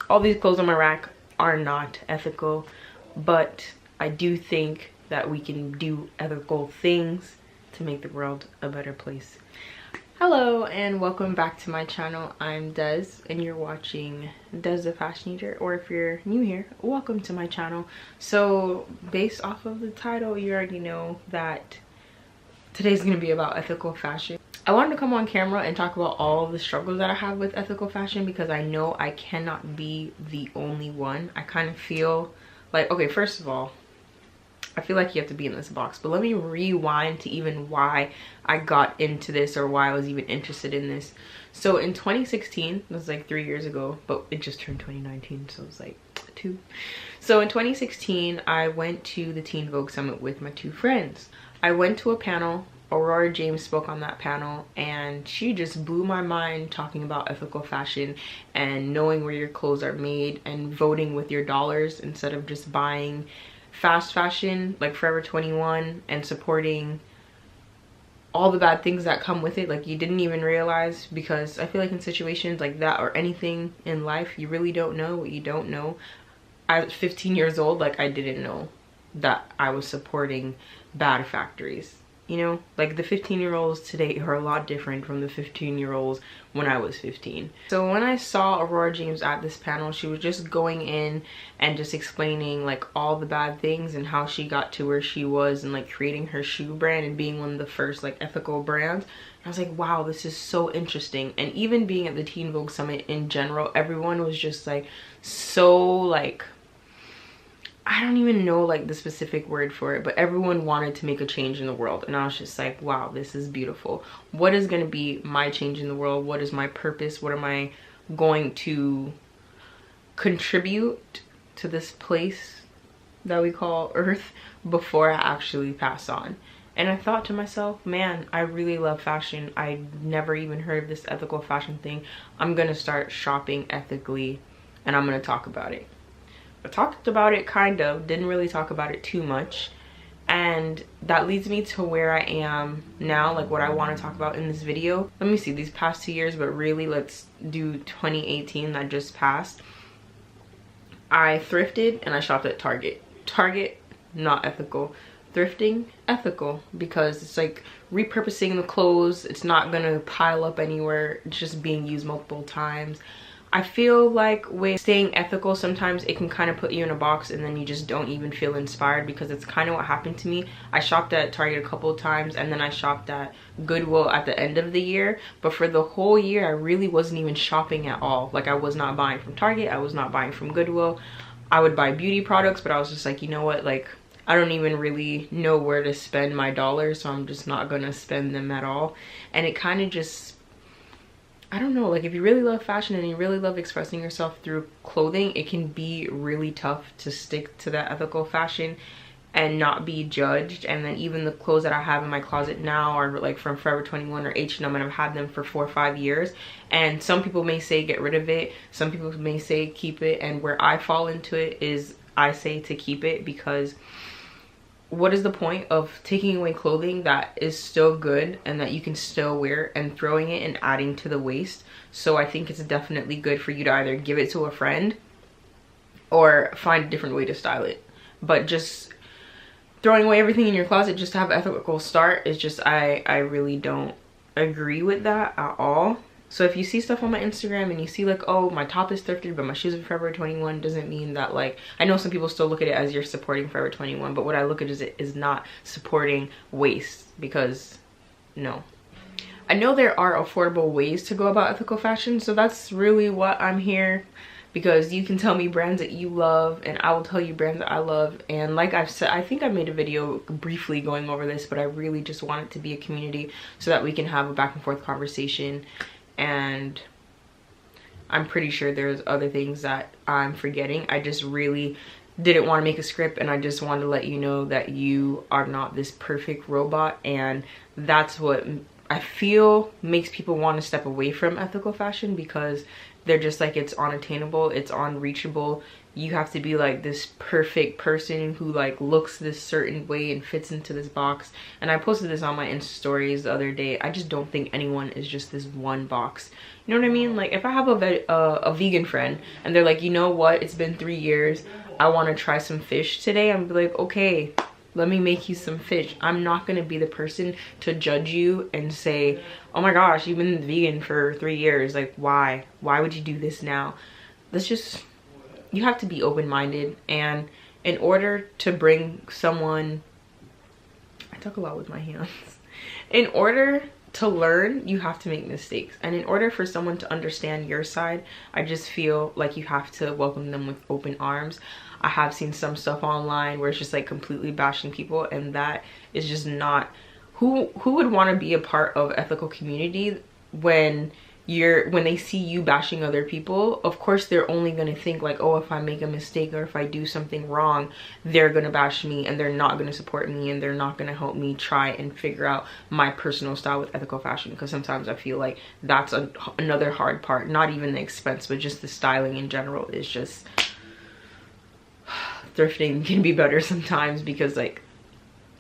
all these clothes on my rack are not ethical, but I do think that we can do ethical things to make the world a better place. Hello and welcome back to my channel. I'm Des and you're watching Des the Fashion Eater, or if you're new here, welcome to my channel. So based off of the title, you already know that today's gonna be about ethical fashion. I wanted to come on camera and talk about all of the struggles that I have with ethical fashion because I know I cannot be the only one. I kind of feel like, okay, first of all, I feel like you have to be in this box, but let me rewind to even why I got into this or why I was even interested in this. So in 2016, it was like 3 years ago, but it just turned 2019, so it was like 2. So in 2016, I went to the Teen Vogue Summit with my 2 friends. I went to a panel. Aurora James spoke on that panel and she just blew my mind talking about ethical fashion and knowing where your clothes are made and voting with your dollars instead of just buying fast fashion like Forever 21 and supporting all the bad things that come with it, like you didn't even realize. Because I feel like in situations like that or anything in life, you really don't know what you don't know. I was 15 years old, like I didn't know that I was supporting bad factories. You know, like the 15-year-olds today are a lot different from the 15-year-olds when I was 15. So when I saw Aurora James at this panel, she was just going in and just explaining like all the bad things and how she got to where she was and like creating her shoe brand and being one of the first like ethical brands. I was like, wow, this is so interesting. And even being at the Teen Vogue Summit in general, everyone was just like so like, I don't even know like the specific word for it, but everyone wanted to make a change in the world. And I was just like, wow, this is beautiful. What is going to be my change in the world? What is my purpose? What am I going to contribute to this place that we call Earth before I actually pass on? And I thought to myself, man, I really love fashion. I never even heard of this ethical fashion thing. I'm going to start shopping ethically and I'm going to talk about it. I talked about it kind of, didn't really talk about it too much, and that leads me to where I am now, like what I want to talk about in this video. Let me see, these past 2 years, but really let's do 2018 that just passed. I thrifted and I shopped at Target. Target, not ethical. Thrifting, ethical, because it's like repurposing the clothes. It's not gonna pile up anywhere. It's just being used multiple times. I feel like with staying ethical, sometimes it can kind of put you in a box and then you just don't even feel inspired, because it's kind of what happened to me. I shopped at Target a couple of times and then I shopped at Goodwill at the end of the year, but for the whole year I really wasn't even shopping at all. Like I was not buying from Target, I was not buying from Goodwill. I would buy beauty products, but I was just like, you know what, like I don't even really know where to spend my dollars, so I'm just not gonna spend them at all. And it kind of just, I don't know, like if you really love fashion and you really love expressing yourself through clothing, it can be really tough to stick to that ethical fashion and not be judged. And then even the clothes that I have in my closet now are like from Forever 21 or H&M, and I've had them for 4 or 5 years. And some people may say get rid of it, some people may say keep it, and where I fall into it is I say to keep it, because what is the point of taking away clothing that is still good and that you can still wear and throwing it and adding to the waste? So I think it's definitely good for you to either give it to a friend or find a different way to style it. But just throwing away everything in your closet just to have an ethical start is just, I really don't agree with that at all. So if you see stuff on my Instagram and you see like, oh, my top is thrifted but my shoes are Forever 21, doesn't mean that, like, I know some people still look at it as you're supporting Forever 21, but what I look at is not supporting waste, because no. I know there are affordable ways to go about ethical fashion, so that's really what I'm here, because you can tell me brands that you love and I will tell you brands that I love. And like I've said, I think I made a video briefly going over this, but I really just want it to be a community so that we can have a back and forth conversation. And I'm pretty sure there's other things that I'm forgetting. I just really didn't want to make a script, and I just wanted to let you know that you are not this perfect robot, and that's what I feel makes people want to step away from ethical fashion, because they're just like, it's unattainable, it's unreachable. You have to be like this perfect person who like looks this certain way and fits into this box. And I posted this on my Insta stories the other day. I just don't think anyone is just this one box. You know what I mean? Like if I have a vegan friend and they're like, you know what, it's been 3 years, I want to try some fish today, I'm like, okay, let me make you some fish. I'm not gonna be the person to judge you and say, oh my gosh, you've been vegan for 3 years, like why would you do this now? That's just, you have to be open-minded. And in order to bring someone, I talk a lot with my hands, in order to learn, you have to make mistakes. And in order for someone to understand your side, I just feel like you have to welcome them with open arms. I have seen some stuff online where it's just like completely bashing people, and that is just not, who would want to be a part of ethical community when they see you bashing other people? Of course they're only going to think like, oh, if I make a mistake or if I do something wrong, they're going to bash me and they're not going to support me and they're not going to help me try and figure out my personal style with ethical fashion. Because sometimes I feel like that's another hard part. Not even the expense, but just the styling in general is just, thrifting can be better sometimes because like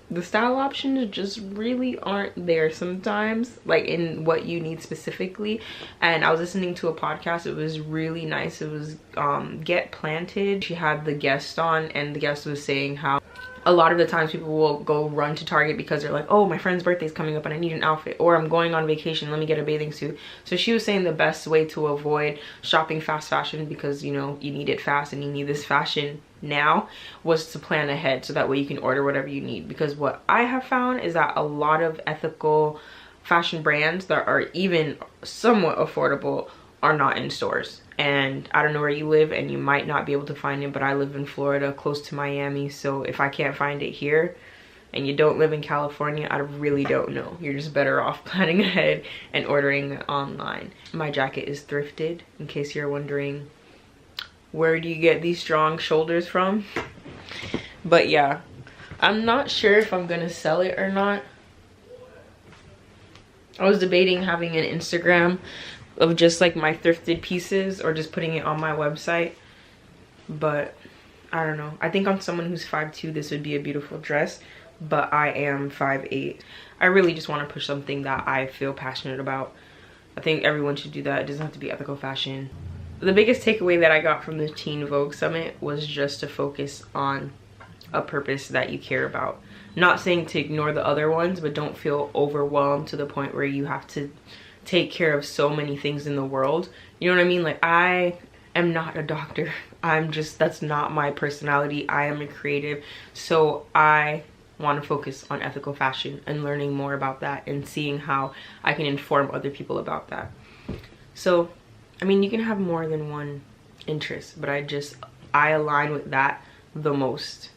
the style options just really aren't there sometimes, like in what you need specifically. And I was listening to a podcast, it was really nice. It was Get Planted. She had the guest on, and the guest was saying how a lot of the times people will go run to Target because they're like, oh, my friend's birthday's coming up and I need an outfit, or I'm going on vacation, let me get a bathing suit. So she was saying the best way to avoid shopping fast fashion, because you know you need it fast and you need this fashion now, was to plan ahead, so that way you can order whatever you need. Because what I have found is that a lot of ethical fashion brands that are even somewhat affordable are not in stores. And I don't know where you live and you might not be able to find it, but I live in Florida, close to Miami, so if I can't find it here and you don't live in California, I really don't know. You're just better off planning ahead and ordering it online. My jacket is thrifted, in case you're wondering where do you get these strong shoulders from. But yeah, I'm not sure if I'm gonna sell it or not. I was debating having an Instagram of just like my thrifted pieces or just putting it on my website, but I don't know. I think on someone who's 5'2", this would be a beautiful dress, but I am 5'8". I really just want to push something that I feel passionate about. I think everyone should do that. It doesn't have to be ethical fashion. The biggest takeaway that I got from the Teen Vogue Summit was just to focus on a purpose that you care about. Not saying to ignore the other ones, but don't feel overwhelmed to the point where you have to take care of so many things in the world. You know what I mean? Like, I am not a doctor. That's not my personality. I am a creative. So I want to focus on ethical fashion and learning more about that and seeing how I can inform other people about that. So, I mean, you can have more than one interest, but I align with that the most.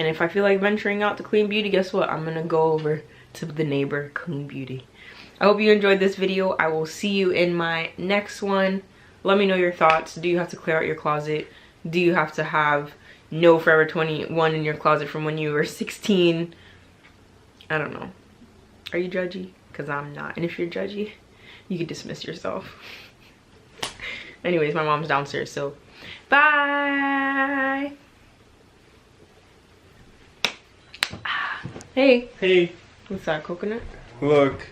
And if I feel like venturing out to clean beauty, guess what? I'm gonna go over to the neighbor Clean Beauty. I hope you enjoyed this video. I will see you in my next one. Let me know your thoughts. Do you have to clear out your closet? Do you have to have no Forever 21 in your closet from when you were 16? I don't know. Are you judgy? Because I'm not. And if you're judgy, you can dismiss yourself. Anyways, my mom's downstairs, so bye. Hey. Hey. What's that, coconut? Look.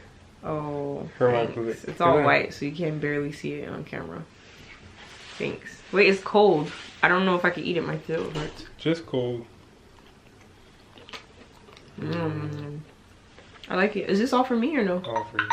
Oh, thanks. It's all white, so you can barely see it on camera. Thanks. Wait, it's cold. I don't know if I can eat it. My throat hurts. Just cold. I like it. Is this all for me or no? All for you.